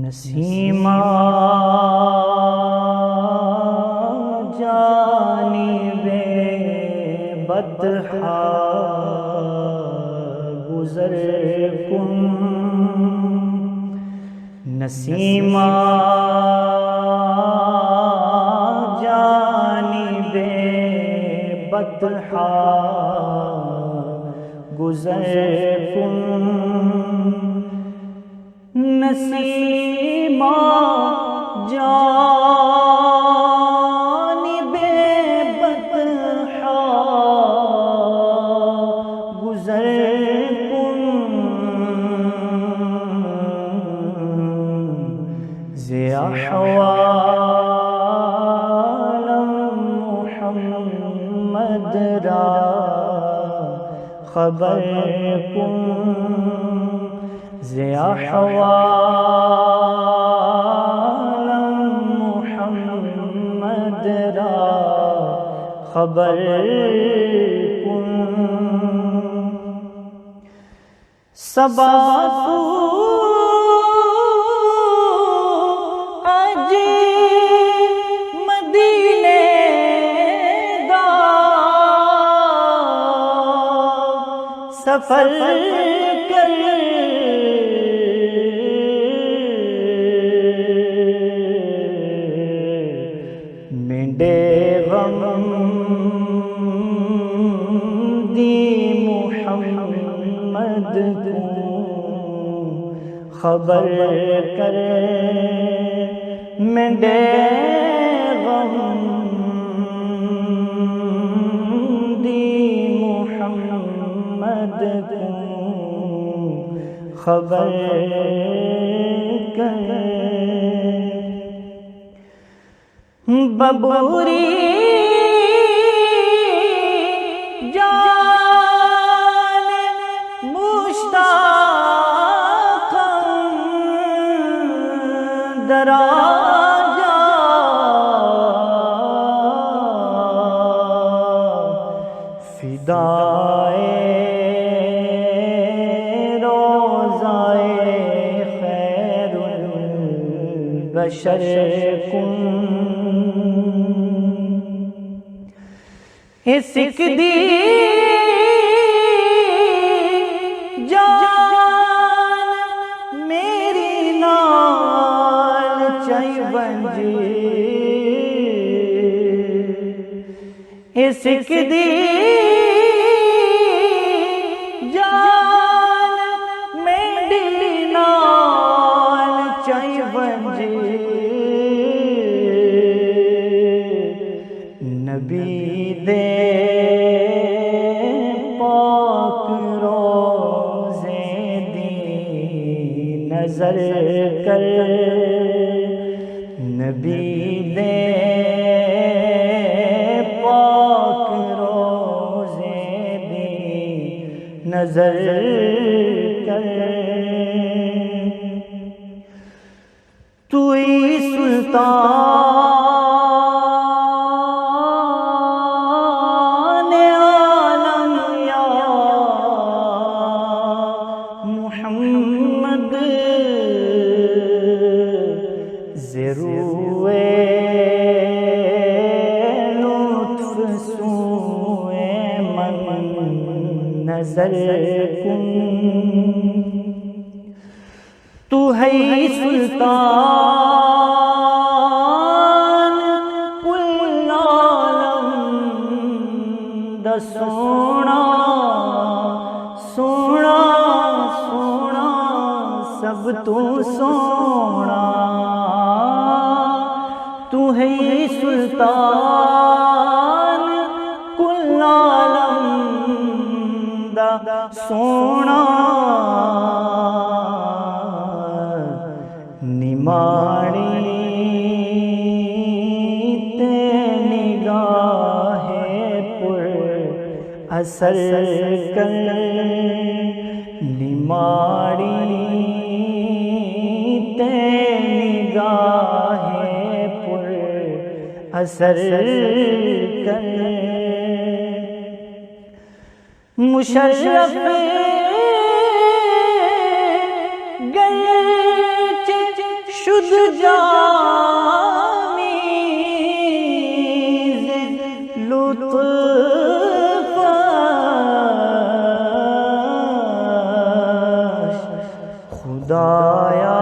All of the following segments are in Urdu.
نسیمہ جانب بطحا گزر کن، نسیمہ جانب بطحا گزر کن، نسیمہ جانب بطحا گزر کن، ز احوال محمد را خبر کن، ز احوال محمد را خبر کن، صبا تو اج مدینے دا سفر کر، مینڈے غم دی محمد کو خبر کر، مینڈے غم دی محمد کو خبر کر، ببوری جان مشتاق دراجا، فدائے روضائے خیر البشر کن، اسک دی جان میری نال چائی بنجی، اسک دی جان میری نال چائی بنجی، نبی دے پاک روزے دی نظر کر، نبی دے پاک روزے دی نظر کر، توئی سلطان عالم یا محمد، ضروے لطف سوئے من نظر کن، تو ہے سلطان کل عالم دا سونا سونا سونا سب تو سونا، تو ہے سلطان کل عالم دا سونا، نماڑی تے نگاہ پر اثر کر، نماڑی تے نگاہ پر اثر کر، مشرف گرچہ خدایا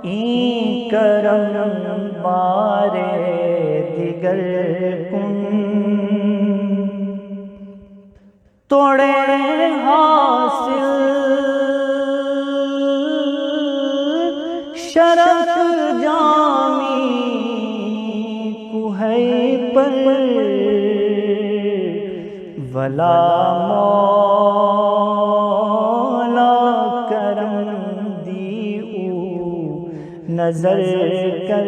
این کرم بارے دیگر کن توڑے حاصل شرف جامی کوہے پر ولا مولا کرم دیو نظر کر